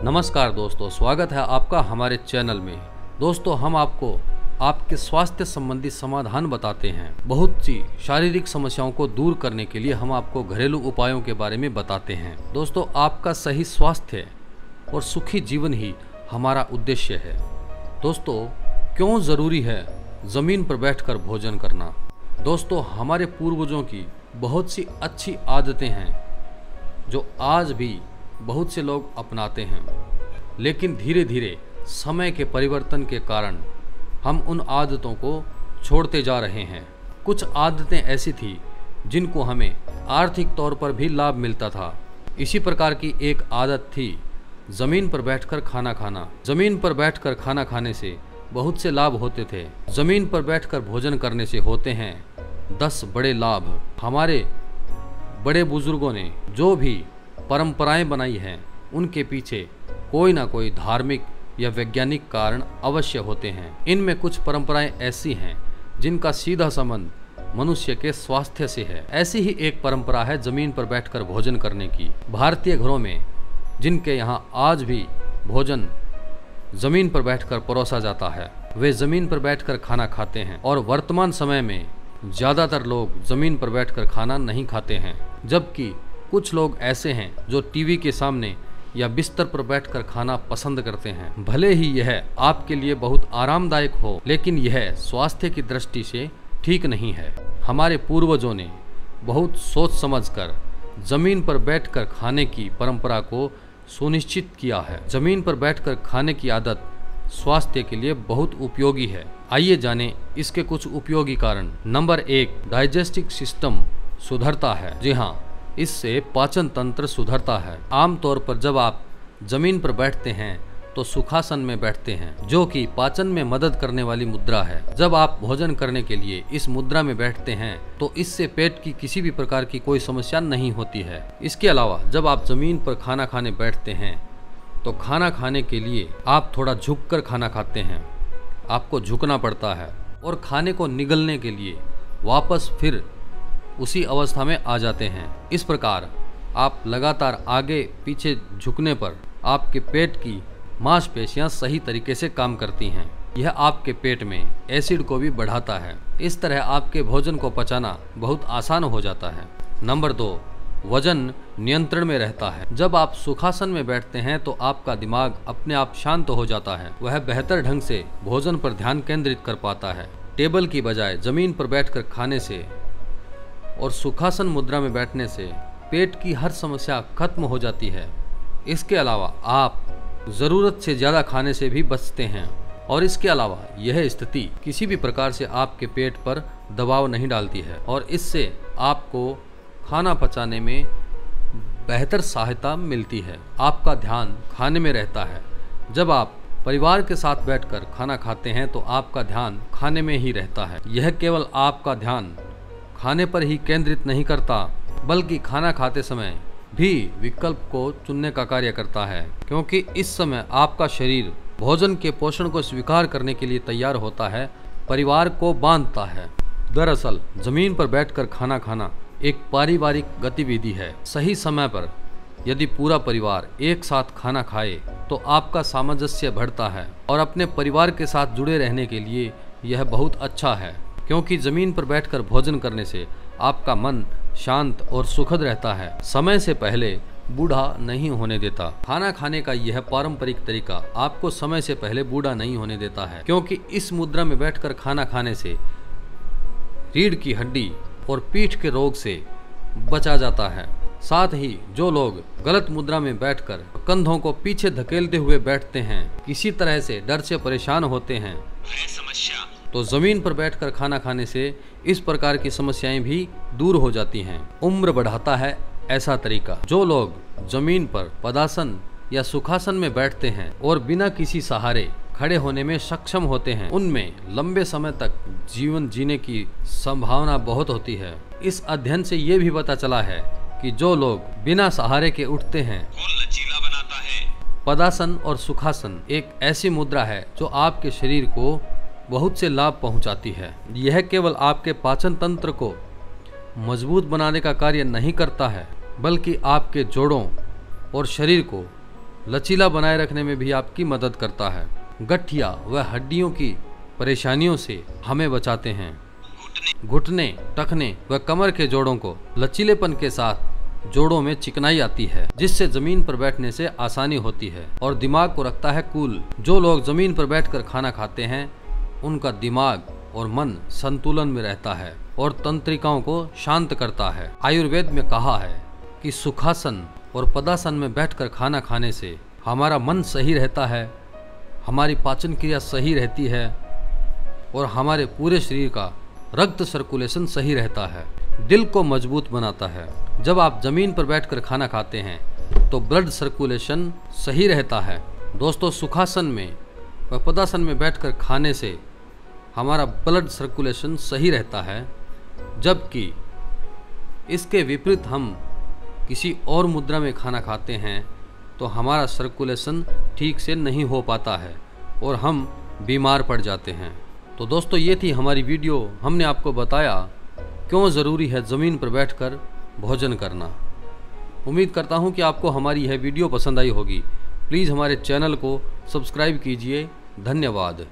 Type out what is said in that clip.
नमस्कार दोस्तों, स्वागत है आपका हमारे चैनल में। दोस्तों, हम आपको आपके स्वास्थ्य संबंधी समाधान बताते हैं। बहुत सी शारीरिक समस्याओं को दूर करने के लिए हम आपको घरेलू उपायों के बारे में बताते हैं। दोस्तों, आपका सही स्वास्थ्य और सुखी जीवन ही हमारा उद्देश्य है। दोस्तों, क्यों ज़रूरी है ज़मीन पर बैठकर भोजन करना? दोस्तों, हमारे पूर्वजों की बहुत सी अच्छी आदतें हैं जो आज भी बहुत से लोग अपनाते हैं, लेकिन धीरे धीरे समय के परिवर्तन के कारण हम उन आदतों को छोड़ते जा रहे हैं। कुछ आदतें ऐसी थी जिनको हमें आर्थिक तौर पर भी लाभ मिलता था। इसी प्रकार की एक आदत थी ज़मीन पर बैठकर खाना खाना। ज़मीन पर बैठकर खाना खाने से बहुत से लाभ होते थे। ज़मीन पर बैठकर भोजन करने से होते हैं 10 बड़े लाभ। हमारे बड़े बुजुर्गों ने जो भी परंपराएं बनाई हैं, उनके पीछे कोई ना कोई धार्मिक या वैज्ञानिक कारण अवश्य होते हैं। इनमें कुछ परंपराएं ऐसी हैं जिनका सीधा संबंध मनुष्य के स्वास्थ्य से है। ऐसी ही एक परंपरा है ज़मीन पर बैठकर भोजन करने की। भारतीय घरों में जिनके यहाँ आज भी भोजन ज़मीन पर बैठकर परोसा जाता है, वे ज़मीन पर बैठकर खाना खाते हैं। और वर्तमान समय में ज़्यादातर लोग ज़मीन पर बैठकर खाना नहीं खाते हैं, जबकि कुछ लोग ऐसे हैं जो टीवी के सामने या बिस्तर पर बैठकर खाना पसंद करते हैं। भले ही यह आपके लिए बहुत आरामदायक हो, लेकिन यह स्वास्थ्य की दृष्टि से ठीक नहीं है। हमारे पूर्वजों ने बहुत सोच समझकर ज़मीन पर बैठकर खाने की परंपरा को सुनिश्चित किया है। ज़मीन पर बैठकर खाने की आदत स्वास्थ्य के लिए बहुत उपयोगी है। आइए जानें इसके कुछ उपयोगी कारण। नंबर 1, डाइजेस्टिव सिस्टम सुधरता है। जी हाँ, इससे पाचन तंत्र सुधरता है। आमतौर पर जब आप जमीन पर बैठते हैं तो सुखासन में बैठते हैं, जो कि पाचन में मदद करने वाली मुद्रा है। जब आप भोजन करने के लिए इस मुद्रा में बैठते हैं तो इससे पेट की किसी भी प्रकार की कोई समस्या नहीं होती है। इसके अलावा जब आप जमीन पर खाना खाने बैठते हैं तो खाना खाने के लिए आप थोड़ा झुककर खाना खाते हैं। आपको झुकना पड़ता है और खाने को निगलने के लिए वापस फिर उसी अवस्था में आ जाते हैं। इस प्रकार आप लगातार आगे पीछे झुकने पर आपके पेट की मांसपेशियां सही तरीके से काम करती हैं। यह आपके पेट में एसिड को भी बढ़ाता है। इस तरह आपके भोजन को पचाना बहुत आसान हो जाता है। नंबर 2, वजन नियंत्रण में रहता है। जब आप सुखासन में बैठते हैं तो आपका दिमाग अपने आप शांत हो जाता है। वह बेहतर ढंग से भोजन पर ध्यान केंद्रित कर पाता है। टेबल की बजाय जमीन पर बैठकर खाने से और सुखासन मुद्रा में बैठने से पेट की हर समस्या खत्म हो जाती है। इसके अलावा आप ज़रूरत से ज़्यादा खाने से भी बचते हैं, और इसके अलावा यह स्थिति किसी भी प्रकार से आपके पेट पर दबाव नहीं डालती है, और इससे आपको खाना पचाने में बेहतर सहायता मिलती है। आपका ध्यान खाने में रहता है। जब आप परिवार के साथ बैठकर खाना खाते हैं तो आपका ध्यान खाने में ही रहता है। यह केवल आपका ध्यान खाने पर ही केंद्रित नहीं करता, बल्कि खाना खाते समय भी विकल्प को चुनने का कार्य करता है, क्योंकि इस समय आपका शरीर भोजन के पोषण को स्वीकार करने के लिए तैयार होता है, परिवार को बांधता है। दरअसल जमीन पर बैठकर खाना खाना एक पारिवारिक गतिविधि है। सही समय पर यदि पूरा परिवार एक साथ खाना खाए तो आपका सामंजस्य बढ़ता है, और अपने परिवार के साथ जुड़े रहने के लिए यह बहुत अच्छा है, क्योंकि ज़मीन पर बैठकर भोजन करने से आपका मन शांत और सुखद रहता है। समय से पहले बूढ़ा नहीं होने देता। खाना खाने का यह पारंपरिक तरीका आपको समय से पहले बूढ़ा नहीं होने देता है, क्योंकि इस मुद्रा में बैठकर खाना खाने से रीढ़ की हड्डी और पीठ के रोग से बचा जाता है। साथ ही जो लोग गलत मुद्रा में बैठकर कंधों को पीछे धकेलते हुए बैठते हैं, किसी तरह से डर से परेशान होते हैं, तो ज़मीन पर बैठकर खाना खाने से इस प्रकार की समस्याएं भी दूर हो जाती हैं। उम्र बढ़ाता है ऐसा तरीका। जो लोग ज़मीन पर पदासन या सुखासन में बैठते हैं और बिना किसी सहारे खड़े होने में सक्षम होते हैं, उनमें लंबे समय तक जीवन जीने की संभावना बहुत होती है। इस अध्ययन से ये भी पता चला है कि जो लोग बिना सहारे के उठते हैं, लचीला बनाता है। पदासन और सुखासन एक ऐसी मुद्रा है जो आपके शरीर को बहुत से लाभ पहुंचाती है। यह केवल आपके पाचन तंत्र को मजबूत बनाने का कार्य नहीं करता है, बल्कि आपके जोड़ों और शरीर को लचीला बनाए रखने में भी आपकी मदद करता है। गठिया व हड्डियों की परेशानियों से हमें बचाते हैं। घुटने, टखने व कमर के जोड़ों को लचीलेपन के साथ जोड़ों में चिकनाई आती है, जिससे जमीन पर बैठने से आसानी होती है और दिमाग को रखता है कूल। जो लोग जमीन पर बैठकर खाना खाते हैं उनका दिमाग और मन संतुलन में रहता है और तंत्रिकाओं को शांत करता है। आयुर्वेद में कहा है कि सुखासन और पदासन में बैठकर खाना खाने से हमारा मन सही रहता है, हमारी पाचन क्रिया सही रहती है और हमारे पूरे शरीर का रक्त सर्कुलेशन सही रहता है। दिल को मजबूत बनाता है। जब आप जमीन पर बैठकर खाना खाते हैं तो ब्लड सर्कुलेशन सही रहता है। दोस्तों, सुखासन में व पदासन में बैठकर खाने से हमारा ब्लड सर्कुलेशन सही रहता है, जबकि इसके विपरीत हम किसी और मुद्रा में खाना खाते हैं तो हमारा सर्कुलेशन ठीक से नहीं हो पाता है और हम बीमार पड़ जाते हैं। तो दोस्तों, ये थी हमारी वीडियो। हमने आपको बताया क्यों ज़रूरी है ज़मीन पर बैठकर भोजन करना। उम्मीद करता हूँ कि आपको हमारी यह वीडियो पसंद आई होगी। प्लीज़ हमारे चैनल को सब्सक्राइब कीजिए। धन्यवाद।